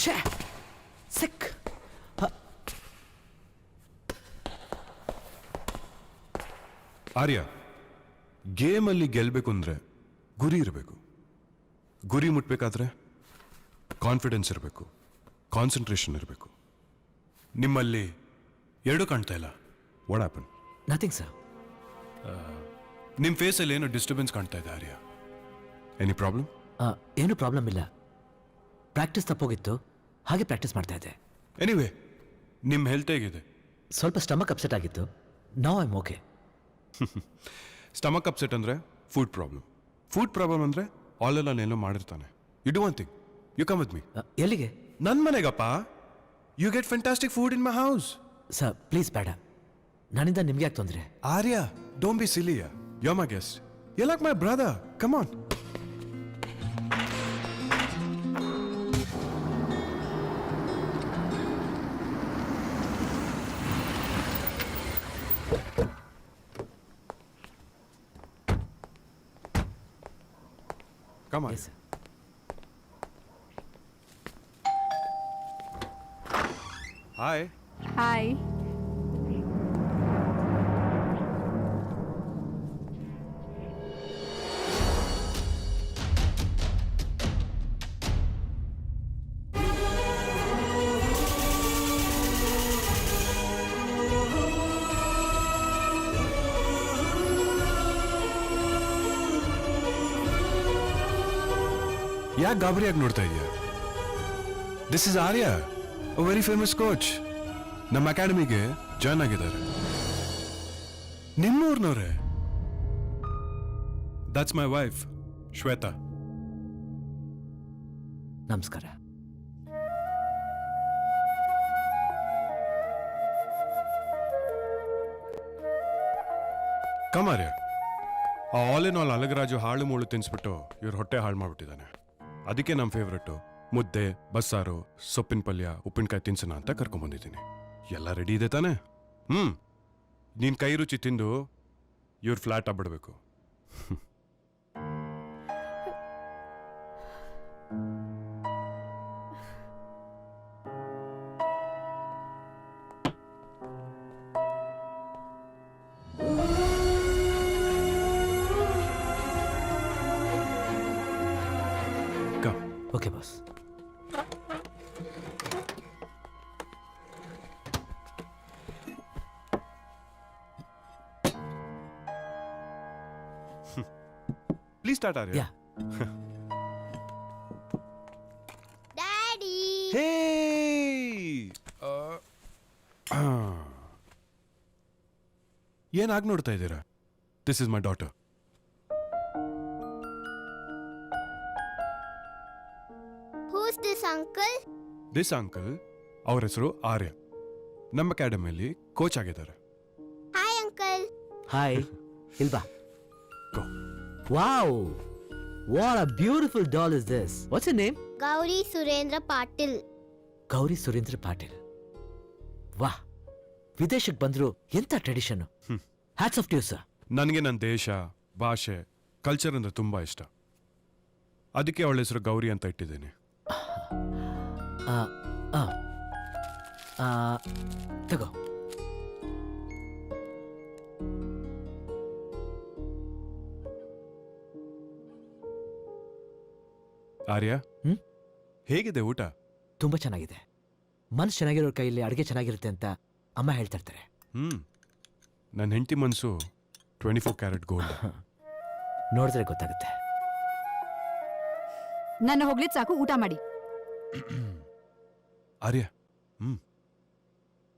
ಛೇ ಸಿಕ್. ಆರ್ಯ, ಗೇಮಲ್ಲಿ ಗೆಲ್ಲಬೇಕು ಅಂದರೆ ಗುರಿ ಇರಬೇಕು. ಗುರಿ ಮುಟ್ಬೇಕಾದ್ರೆ ಕಾನ್ಫಿಡೆನ್ಸ್ ಇರಬೇಕು, ಕಾನ್ಸಂಟ್ರೇಷನ್ ಇರಬೇಕು. ನಿಮ್ಮಲ್ಲಿ ಎರಡೂ ಕಾಣ್ತಾ ಇಲ್ಲ. What happen? Nothing sir. ನಿಮ್ಮ ಫೇಸಲ್ಲಿ ಏನೋ ಡಿಸ್ಟರ್ಬೆನ್ಸ್ ಕಾಣ್ತಾ ಇದೆ ಆರ್ಯ. Any problem? ಏನು ಪ್ರಾಬ್ಲಮ್ ಇಲ್ಲ. ಪ್ರಾಕ್ಟೀಸ್ ತಪ್ಪೋಗಿತ್ತು, ಹಾಗೆ ಪ್ರಾಕ್ಟೀಸ್ ಮಾಡ್ತಾ ಇದ್ದೆ. ಎನಿವೇ, ನಿಮ್ಮ ಹೆಲ್ತ್ ಹೇಗಿದೆ? ಸ್ವಲ್ಪ ಸ್ಟಮಕ್ ಅಪ್ಸೆಟ್ ಆಗಿತ್ತು. Now I am okay. Stomach upset ಅಂದರೆ ಫುಡ್ ಪ್ರಾಬ್ಲಮ್. ಫುಡ್ ಪ್ರಾಬ್ಲಮ್ ಅಂದರೆ ಆಲೆಲ್ಲ ನಾನೇನೋ ಮಾಡಿರ್ತಾನೆ. You do one thing, you come with me. ಎಲ್ಲಿಗೆ? ನನ್ನ ಮನೆಗಪ್ಪ. You get fantastic food in my house. Sir please ಬೇಡ, ನನ್ನಿಂದ ನಿಮ್ಗೆ ಯಾಕೆ ತೊಂದರೆ? Arya, don't be silly. You are my guest. You like my brother. Come on. Come on. Yes, sir. Hi. Hi. ಯಾಕೆ ಗಾಬರಿಯಾಗಿ ನೋಡ್ತಾ ಇದೆಯಾ? This is Arya, ah very famous coach. ನಮ್ಮ ಅಕಾಡೆಮಿಗೆ ಜಾಯ್ನ್ ಆಗಿದ್ದಾರೆ. ನಿಮ್ಮೂರ್ನವ್ರೆ. That's my wife Shweta. ನಮಸ್ಕಾರ. Come Arya. Ah all in all ಅಲಗರಾಜು ಹಾಳು ಮೂಳು ತಿನ್ಸ್ಬಿಟ್ಟು ಇವ್ರ ಹೊಟ್ಟೆ ಹಾಳು ಮಾಡ್ಬಿಟ್ಟಿದ್ದಾನೆ. ಅದಕ್ಕೆ ನಮ್ಮ ಫೇವ್ರೆಟ್ಟು ಮುದ್ದೆ, ಬಸ್ಸಾರು, ಸೊಪ್ಪಿನ ಪಲ್ಯ, ಉಪ್ಪಿನಕಾಯಿ ತಿನ್ಸೋಣ ಅಂತ ಕರ್ಕೊಂಬಂದಿದ್ದೀನಿ. ಎಲ್ಲ ರೆಡಿ ಇದೆ ತಾನೆ? ನೀನು ಕೈ ರುಚಿ ತಿಂದು ಇವ್ರ ಫ್ಲಾಟ್ ಆಗ್ಬಿಡ್ಬೇಕು. Okay boss. Please start Arya. Yeah. Daddy. ಹೇ, ಏನಾಗಿ ನೋಡ್ತಾ ಇದ್ದೀರಾ? This is my daughter. Who's this uncle? This uncle, ಅವ್ರ ಹೆಸರು ಆರ್ಯ. ನಮ್ಮ ಅಕಾಡೆಮಿಯಲ್ಲಿ ಕೋಚ್ ಆಗಿದ್ದಾರೆ. Hi uncle. ಹಾಯ್. ಇಲ್ಬಾ. Go. Wow, what a beautiful doll is this. What's your name? Gauri Surendra Patil. Gauri Surendra Patil. ವಾಹ್, ವಿದೇಶಕ್ಕೆ ಬಂದ್ರು ಎಂತ tradition. Hats off to you sir. ನನಗೆ ನನ್ನ ದೇಶ, ಭಾಷೆ, ಕಲ್ಚರ್ ಅಂದ್ರೆ ತುಂಬಾ ಇಷ್ಟ. ಅದಕ್ಕೆ ಅವಳ ಹೆಸರು ಗೌರಿ ಅಂತ ಇಟ್ಟಿದ್ದೀನಿ. ತಗೋ. ಆರ್ಯ, ಹೇಗಿದೆ ಊಟ? ತುಂಬಾ ಚೆನ್ನಾಗಿದೆ. ಮನ್ಸು ಚೆನ್ನಾಗಿರೋ ಕೈಯಲ್ಲಿ ಅಡುಗೆ ಚೆನ್ನಾಗಿರುತ್ತೆ ಅಂತ ಅಮ್ಮ ಹೇಳ್ತಾ ಇರ್ತಾರೆ. ನನ್ನ ಹೆಂಡತಿ ಮನಸ್ಸು 24 ಕ್ಯಾರೆಟ್ ಗೋಲ್ಡ್. ನೋಡಿದ್ರೆ ಗೊತ್ತಾಗುತ್ತೆ. ನನ್ನ ಹೋಗ್ಲಿದ್ ಸಾಕು, ಊಟ ಮಾಡಿ. ಆರ್ಯ,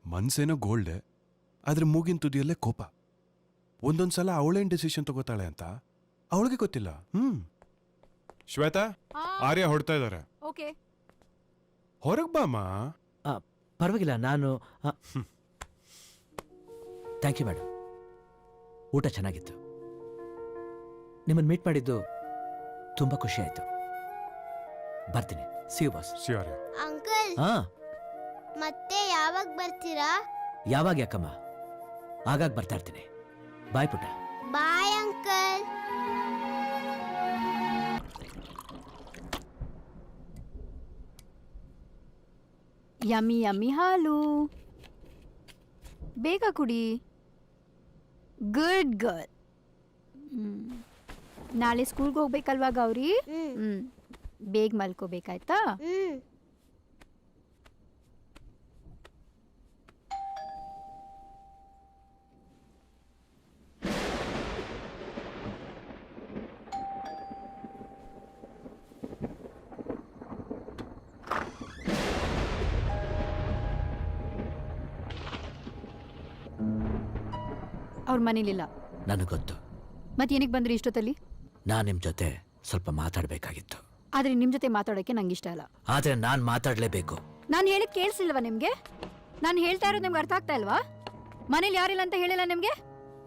ಮನ್ಸೇನೋ ಗೋಲ್ಡೆ, ಆದ್ರೆ ಮೂಗಿನ ತುದಿಯಲ್ಲೇ ಕೋಪ. ಒಂದೊಂದ್ಸಲ ಅವಳೇನ್ ಡಿಸಿಷನ್ ತಗೋತಾಳೆ ಅಂತ ಅವಳಿಗೆ ಗೊತ್ತಿಲ್ಲ. ಶ್ವೇತಾ, ಆರ್ಯ ಹೊಡ್ತಾ ಇದ್ದಾರೆ. ಓಕೆ. ಹೊರಗ್ ಬಾಮ. ಪರವಾಗಿಲ್ಲ, ನಾನು ಥ್ಯಾಂಕ್ ಯು ಮೇಡಮ್. ಊಟ ಚೆನ್ನಾಗಿತ್ತು. ನಿಮ್ಮನ್ನು ಮೀಟ್ ಮಾಡಿದ್ದು ತುಂಬಾ ಖುಷಿ ಆಯ್ತು. ಬರ್ತೀನಿ. See you boss. See Arya. Uncle, ಹಾ, ಮತ್ತೆ ಯಾವಾಗ ಬರ್ತೀರಾ? ಯಾವಾಗ ಯಾಕಮ್ಮ, ಆಗಾಗ ಬರ್ತಾ ಇರ್ತೀನಿ. ಬಾಯ್ ಪುಟ್ಟ. Bye uncle. ಯಮ್ಮಿ ಯಮ್ಮಿ ಹಾಲು ಬೇಗ ಕುಡಿ. Good girl. ನಾಳೆ ಸ್ಕೂಲ್ಗೆ ಹೋಗ್ಬೇಕಲ್ವಾ ಗೌರಿ? ಬೇಗ ಮಲ್ಕೋಬೇಕಾಯ್ತಾ? ಅವ್ರ ಮನೇಲಿಲ್ಲ. ನನಗೆ ಗೊತ್ತು. ಮತ್ತೆ ಏನಕ್ಕೆ ಬಂದ್ರಿ ಇಷ್ಟೊತ್ತಲ್ಲಿ? ನಾನು ನಿಮ್ಮ ಜೊತೆ ಸ್ವಲ್ಪ ಮಾತಾಡಬೇಕಾಗಿತ್ತು. ಆದ್ರೆ ನಿಮ್ ಜೊತೆ ಮಾತಾಡೋಕ್ಕೆ ನಂಗೆ ಇಷ್ಟ ಇಲ್ಲ. ಆದರೆ ನಾನು ಮಾತಾಡಲೇಬೇಕು. ನಾನು ಹೇಳಿದ್ ಕೇಳಿಸಿಲ್ವಾ ನಿಮ್ಗೆ? ನಾನು ಹೇಳ್ತಾ ಇರೋದು ನಿಮ್ಗೆ ಅರ್ಥ ಆಗ್ತಾ ಇಲ್ವಾ? ಮನೇಲಿ ಯಾರಿಲ್ಲ ಅಂತ ಹೇಳಿಲ್ಲ ನಿಮ್ಗೆ?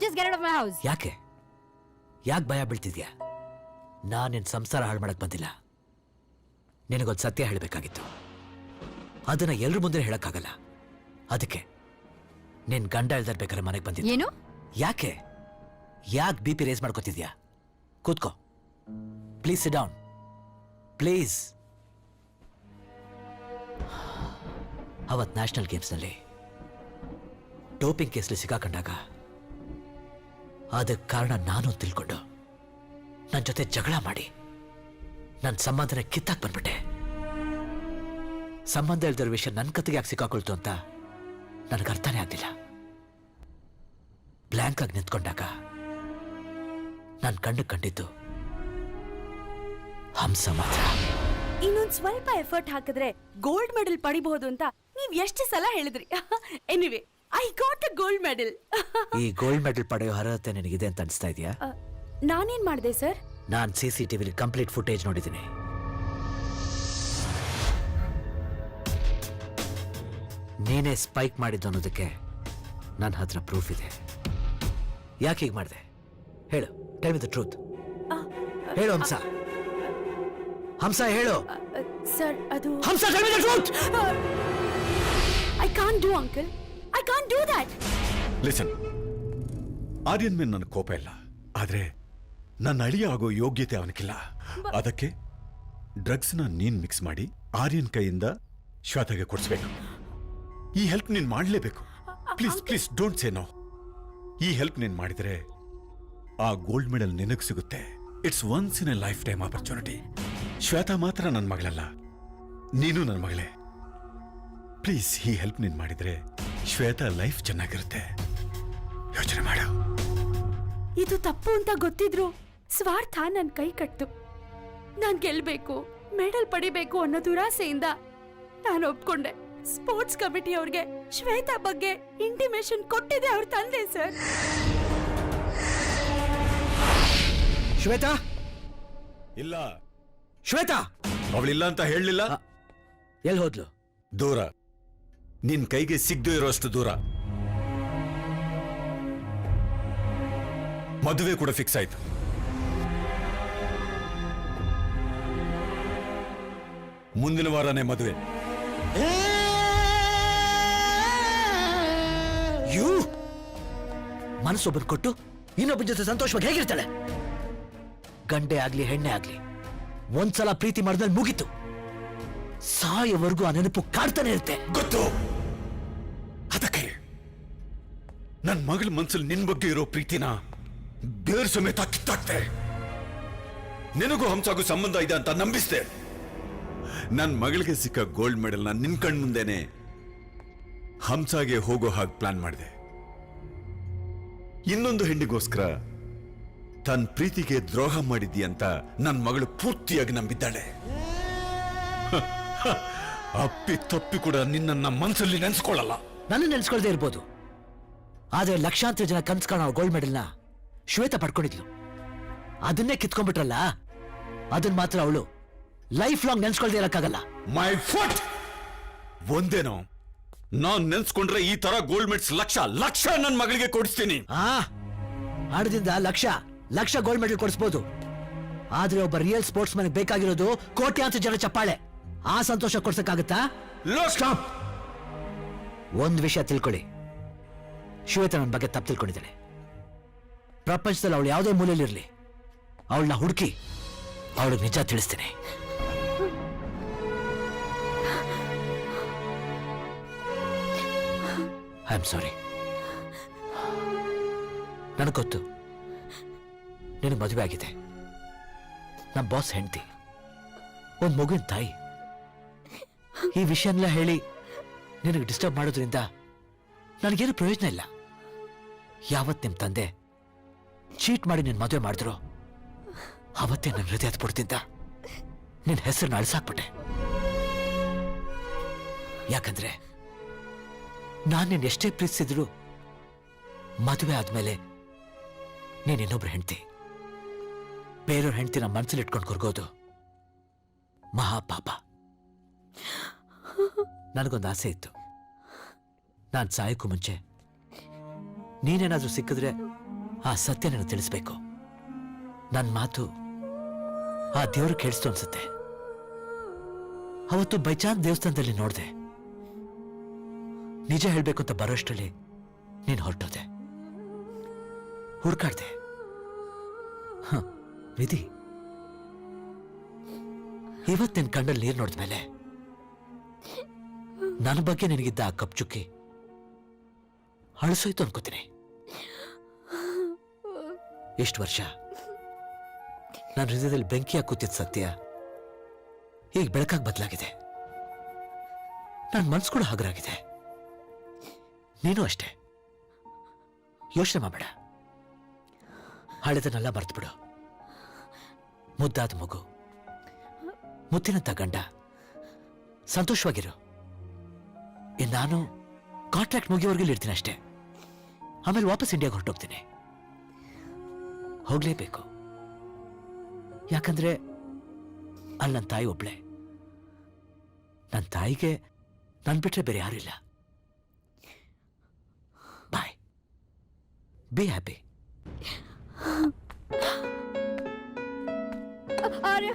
Just get out of my house. ಯಾಕೆ ಭಯ ಬೀಳ್ತಿದ್ಯಾ? ನಾನು ನಿನ್ನ ಸಂಸಾರ ಹಾಳು ಮಾಡಕ್ ಬಂದಿಲ್ಲ. ನಿನಗೊಂದು ಸತ್ಯ ಹೇಳಬೇಕಾಗಿತ್ತು. ಅದನ್ನ ಎಲ್ರ ಮುಂದೆ ಹೇಳಕ್ಕಾಗಲ್ಲ. ಅದಕ್ಕೆ ನಿನ್ ಗಂಡ ಇಲ್ದಿರ್ಬೇಕಾದ್ರೆ ಮನೆಗೆ ಬಂದಿದ್ದೆ. ಏನು? ಯಾಕೆ ಬಿ ಪಿ ರೇಸ್ ಮಾಡ್ಕೋತಿದ್ಯಾ? ಕೂತ್ಕೋ. Please sit down. ಪ್ಲೀಸ್. ಅವತ್ ನ್ಯಾಷನಲ್ ಗೇಮ್ಸ್ನಲ್ಲಿ ಡೋಪಿಂಗ್ ಕೇಸ್ಲಿ ಸಿಕ್ಕಾಕೊಂಡಾಗ ಅದಕ್ಕೆ ಕಾರಣ ನಾನು ತಿಳ್ಕೊಂಡು ನನ್ನ ಜೊತೆ ಜಗಳ ಮಾಡಿ ನನ್ನ ಸಂಬಂಧನ ಕಿತ್ತಾಕ್ ಬಂದ್ಬಿಟ್ಟೆ. ಸಂಬಂಧ ಇಲ್ದಿರೋ ವಿಷಯ ನನ್ನ ಕತ್ತಿಗೆ ಯಾಕೆ ಸಿಕ್ಕಾಕೊಳ್ತು ಅಂತ ನನಗೆ ಅರ್ಥನೇ ಆಗ್ಲಿಲ್ಲ. ಬ್ಲ್ಯಾಂಕ್ ಆಗಿ ನಿಂತ್ಕೊಂಡಾಗ ನಾನು ಕಂಡಿದ್ದು ಹಂಸ ಮಾತ್ರ. ಇನ್ನೊಂದ್ ಸ್ವಲ್ಪ ಎಫರ್ಟ್ ಹಾಕಿದ್ರೆ ಗೋಲ್ಡ್ ಮೆಡಲ್ ಪಡಿಬಹುದು ಅಂತ ನೀವ್ ಎಷ್ಟು ಸಲ ಹೇಳಿದ್ರಿ. Anyway I got a gold medal. ಈ ಗೋಲ್ಡ್ ಮೆಡಲ್ ಪಡೆಯೋ ಅರ್ಹತೆ ನಿನಗಿದೆ ಅಂತ ಅನಿಸ್ತಾ ಇದೆಯಾ? ನಾನೇನ್ ಮಾಡಿದೆ ಸರ್? ನಾನು CCTV ಕಂಪ್ಲೀಟ್ ಫುಟೇಜ್ ನೋಡಿದ್ದೀನಿ. ನೀನೇ ಸ್ಪೈಕ್ ಮಾಡಿದ್ದು ಅನ್ನೋದಕ್ಕೆ ನನ್ನ ಹತ್ರ ಪ್ರೂಫ್ ಇದೆ. ಯಾಕೆ ಹೀಗೆ ಮಾಡಿದೆ ಹೇಳು. Tell me the truth. ಹೇಳು ಹಂಸ. ಹೇಳು ಸರ್. ಅದು Hamsa, tell me the truth. I can't do uncle. I can't do that. Listen, ಆರ್ಯನ್ ಮೇಲೆ ನನ್ನ ಕೋಪ ಇಲ್ಲ, ಆದ್ರೆ ನನ್ನ ಅಳಿಯ ಆಗೋ ಯೋಗ್ಯತೆ ಅವನಿಗಿಲ್ಲ. ಅದಕ್ಕೆ ಡ್ರಗ್ಸ್ನ ನೀನ್ ಮಿಕ್ಸ್ ಮಾಡಿ ಆರ್ಯನ್ ಕೈಯಿಂದ ಶ್ವೇತಾಗೆ ಕೊಡಿಸ್ಬೇಕು. ಈ ಹೆಲ್ಪ್ ನೀನ್ ಮಾಡಲೇಬೇಕು. Please please don't say no. ಈ ಹೆಲ್ಪ್ ನೀನ್ ಮಾಡಿದ್ರೆ ಆ ಗೋಲ್ಡ್ ಮೆಡಲ್ ನಿನಗ್ ಸಿಗುತ್ತೆ. It's once in a lifetime opportunity. Shweta ಮಾತ್ರ ನನ್ನ ಮಗಳಲ್ಲ, ನೀನು ನನ್ನ ಮಗಳೇ. ಪ್ಲೀಸ್ ಈ ಹೆಲ್ಪ್ ನೀನ್ ಮಾಡಿದ್ರೆ ಶ್ವೇತಾ ಲೈಫ್ ಚೆನ್ನಾಗಿರುತ್ತೆ. ಯೋಚನೆ ಮಾಡು. ಇದು ತಪ್ಪು ಅಂತ ಗೊತ್ತಿದ್ರು ಸ್ವಾರ್ಥ ನನ್ ಕೈ ಕಟ್ಟು. ನಾನ್ ಗೆಲ್ಬೇಕು, ಮೆಡಲ್ ಪಡಿಬೇಕು ಅನ್ನೋ ದುರಾಸೆಯಿಂದ ನಾನು ಒಪ್ಕೊಂಡೆ. ಸ್ಪೋರ್ಟ್ಸ್ ಕಮಿಟಿ ಅವ್ರಿಗೆ ಶ್ವೇತಾ ಬಗ್ಗೆ ಇಂಟಿಮೇಷನ್ ಕೊಟ್ಟಿದೆ ಅವ್ರ ತಂದೆ ಸರ್. ಶ್ವೇತಾ ಇಲ್ಲ, ಶ್ವೇತಾ ಅವಳಿಲ್ಲ ಅಂತ ಹೇಳಲಿಲ್ಲ. ಎಲ್ಲಿ ಹೋದ್ಲು? ದೂರ, ನಿನ್ ಕೈಗೆ ಸಿಗ್ದೇ ಇರೋಷ್ಟು ದೂರ. ಮದುವೆ ಕೂಡ ಫಿಕ್ಸ್ ಆಯ್ತು. ಮುಂದಿನ ವಾರನೇ ಮದುವೆ. ಮನಸ್ಸೊಬ್ಬರು ಕೊಟ್ಟು ಇನ್ನೊಬ್ಬರ ಜೊತೆ ಸಂತೋಷವಾಗಿ ಹೇಗಿರ್ತಾಳೆ? ಗಂಡೆ ಆಗ್ಲಿ ಹೆಣ್ಣೆ ಆಗ್ಲಿ ಒಂದ್ಸಲ ಪ್ರೀತಿ ಮಾಡಿದ್ಮೇಲೆ ಮುಗೀತು. ಸಾಯೋವರೆಗೂ ಆ ನೆನಪು ಕಾಡ್ತಾನೆ ಇರುತ್ತೆ. ಗೊತ್ತು. ಅದಕ್ಕೆ ನನ್ನ ಮಗಳ ಮನ್ಸಲ್ಲಿ ನಿನ್ ಬಗ್ಗೆ ಇರೋ ಪ್ರೀತಿನ ಬೇರ್ ಸಮೇತ ಕಿತ್ತಾಕ್ತೆ. ನಿನಗೂ ಹಂಸಾಗೂ ಸಂಬಂಧ ಇದೆ ಅಂತ ನಂಬಿಸ್ದೆ. ನನ್ನ ಮಗಳಿಗೆ ಸಿಕ್ಕ ಗೋಲ್ಡ್ ಮೆಡಲ್ನ ನಿನ್ ಕಣ್ ಮುಂದೆನೆ ಹಂಸಾಗೆ ಹೋಗೋ ಹಾಗೆ ಪ್ಲಾನ್ ಮಾಡಿದೆ. ಇನ್ನೊಂದು ಹೆಣ್ಣಿಗೋಸ್ಕರ ತನ್ನ ಪ್ರೀತಿಗೆ ದ್ರೋಹ ಮಾಡಿದ್ದಿ ಅಂತ ನನ್ನ ಮಗಳು ಪೂರ್ತಿಯಾಗಿ ನಂಬಿದ್ದಾಳೆ. ಅಪ್ಪಿ ತಪ್ಪಿ ಕೂಡ ನಿನ್ನ ಮನಸ್ಸಲ್ಲಿ ನೆನ್ಸ್ಕೊಳ್ಳಲ್ಲ. ನನ್ನ ನೆನ್ಸ್ಕೊಳ್ದೇ ಇರ್ಬೋದು, ಆದ್ರೆ ಲಕ್ಷಾಂತರ ಜನ ಕನ್ಸ್ ಕಾಣೋ ಗೋಲ್ಡ್ ಮೆಡಲ್ನ ಶ್ವೇತಾ ಪಡ್ಕೊಂಡಿದ್ಲು. ಅದನ್ನೇ ಕಿತ್ಕೊಂಡ್ಬಿಟ್ರಲ್ಲ, ಅದನ್ನ ಮಾತ್ರ ಅವಳು ಲೈಫ್ ಲಾಂಗ್ ನೆನ್ಸ್ಕೊಳ್ದೇ ಇರಕ್ಕಾಗಲ್ಲ. ಮೈ ಫುಟ್ ಒಂದೇನೋ ನಾನ್ ನೆನ್ಸ್ಕೊಂಡ್ರೆ ಈ ತರ ಗೋಲ್ಡ್ ಮೆಡಲ್ಸ್ ಲಕ್ಷ ಲಕ್ಷ ನನ್ನ ಮಗಳಿಗೆ ಕೊಡಿಸ್ತೀನಿ. ಹಣದಿಂದ ಲಕ್ಷ ಗೋಲ್ಡ್ ಮೆಡಲ್ ಕೊಡಿಸ್ಬೋದು, ಆದ್ರೆ ಒಬ್ಬ ರಿಯಲ್ ಸ್ಪೋರ್ಟ್ಸ್ ಮನ್ ಬೇಕಾಗಿರೋದು ಕೋಟ್ಯಾಂತರ ಜನ ಚಪ್ಪಾಳೆ. ಆ ಸಂತೋಷ ಕೊಡ್ಸಕ್ಕಾಗತ್ತಾ? ಸ್ಟಾಪ್. ಒಂದ್ ವಿಷಯ ತಿಳ್ಕೊಳ್ಳಿ, ಶ್ವೇತಾ ನನ್ನ ಬಗ್ಗೆ ತಪ್ಪು ತಿಳ್ಕೊಂಡಿದ್ದಾಳೆ. ಪ್ರಪಂಚದಲ್ಲಿ ಅವಳು ಯಾವುದೇ ಮೂಲೆಯಲ್ಲಿರ್ಲಿ, ಅವಳನ್ನ ಹುಡುಕಿ ಅವಳಿಗೆ ನಿಜ ತಿಳಿಸ್ತೀನಿ. I am sorry. ನನಗೆ ಗೊತ್ತು ನಿನಗೆ ಮದುವೆ ಆಗಿದೆ. ನಮ್ಮ ಬಾಸ್ ಹೆಂಡತಿ, ಒಂದು ಮಗುವಿನ ತಾಯಿ. ಈ ವಿಷಯನೆಲ್ಲ ಹೇಳಿ ನಿನಗೆ ಡಿಸ್ಟರ್ಬ್ ಮಾಡೋದ್ರಿಂದ ನನಗೇನು ಪ್ರಯೋಜನ ಇಲ್ಲ. ಯಾವತ್ತು ನಿಮ್ಮ ತಂದೆ ಚೀಟ್ ಮಾಡಿ ನಿನ್ನ ಮದುವೆ ಮಾಡಿದ್ರು ಅವತ್ತೇ ನನ್ನ ಹೃದಯದ ಪುಡ್ತಿದ್ದ ನಿನ್ನ ಹೆಸರನ್ನ ಅಳಿಸಾಕ್ಬಿಟ್ಟೆ. ಯಾಕಂದ್ರೆ ನಾನು ನಿನ್ನ ಎಷ್ಟೇ ಪ್ರೀತಿಸಿದ್ರು ಮದುವೆ ಆದ್ಮೇಲೆ ನೀನು ಇನ್ನೊಬ್ರು ಹೆಂಡ್ತಿ, ಬೇರೆಯವ್ರ ಹೆಂಡ್ತಿನ ಮನಸ್ಸಲ್ಲಿ ಇಟ್ಕೊಂಡು ಕೊರ್ಗೋದು ಮಹಾಪಾಪ. ನನಗೊಂದು ಆಸೆ ಇತ್ತು, ನಾನು ಸಾಯಕ್ಕೂ ಮುಂಚೆ ನೀನೇನಾದ್ರೂ ಸಿಕ್ಕಿದ್ರೆ ಆ ಸತ್ಯ ನನಗೆ ತಿಳಿಸ್ಬೇಕು. ನನ್ನ ಮಾತು ಆ ದೇವರು ಕೇಳಿಸ್ತು ಅನ್ಸುತ್ತೆ. ಅವತ್ತು ಬೈಚಾನ್ ದೇವಸ್ಥಾನದಲ್ಲಿ ನೋಡಿದೆ. ನಿಜ ಹೇಳ್ಬೇಕು ಅಂತ ಬರೋಷ್ಟರಲ್ಲಿ ನೀನು ಹೊರಟೋದೆ. ಹುಡ್ಕಾಡ್ದೆ. ವಿಧಿ. ಇವತ್ತು ನಿನ್ ಕಣ್ಣಲ್ಲಿ ನೀರು ನೋಡಿದ್ಮೇಲೆ ನನ್ನ ಬಗ್ಗೆ ನಿನಗಿದ್ದ ಆ ಕಪ್ ಚುಕ್ಕಿ ಅಳಿಸೋಯ್ತು ಅನ್ಕೋತೀನಿ. ಎಷ್ಟು ವರ್ಷ ನನ್ನ ಹೃದಯದಲ್ಲಿ ಬೆಂಕಿಯಾಗಿ ಕೂತಿದ್ದ ಸತ್ಯ ಈಗ ಬೆಳಕಾಗಿ ಬದಲಾಗಿದೆ. ನನ್ನ ಮನ್ಸು ಕೂಡ ಹಗರಾಗಿದೆ. ನೀನು ಅಷ್ಟೇ. ಯೋಚನೆ ಮಾಡಬೇಡ, ಹಳೆದನ್ನೆಲ್ಲ ಮರ್ತು ಬಿಡು. ಮುದ್ದಾದ ಮಗು, ಮುತ್ತಿನಂತ ಗಂಡ, ಸಂತೋಷವಾಗಿರು. ನಾನು ಕಾಂಟ್ರಾಕ್ಟ್ ಮುಗಿಯೋವರೆಗೂ ಇರ್ತೀನಿ ಅಷ್ಟೇ. ಆಮೇಲೆ ವಾಪಸ್ ಇಂಡಿಯಾಗೆ ಹೊರಟೋಗ್ತೀನಿ. ಹೋಗ್ಲೇಬೇಕು. ಯಾಕಂದ್ರೆ ಅಲ್ಲಿ ನನ್ನ ತಾಯಿ ಒಬ್ಳೆ. ನನ್ನ ತಾಯಿಗೆ ನನ್ ಬಿಟ್ರೆ ಬೇರೆ ಯಾರಿಲ್ಲ. ಬಾಯ್. Be happy. ಆರ್ಯ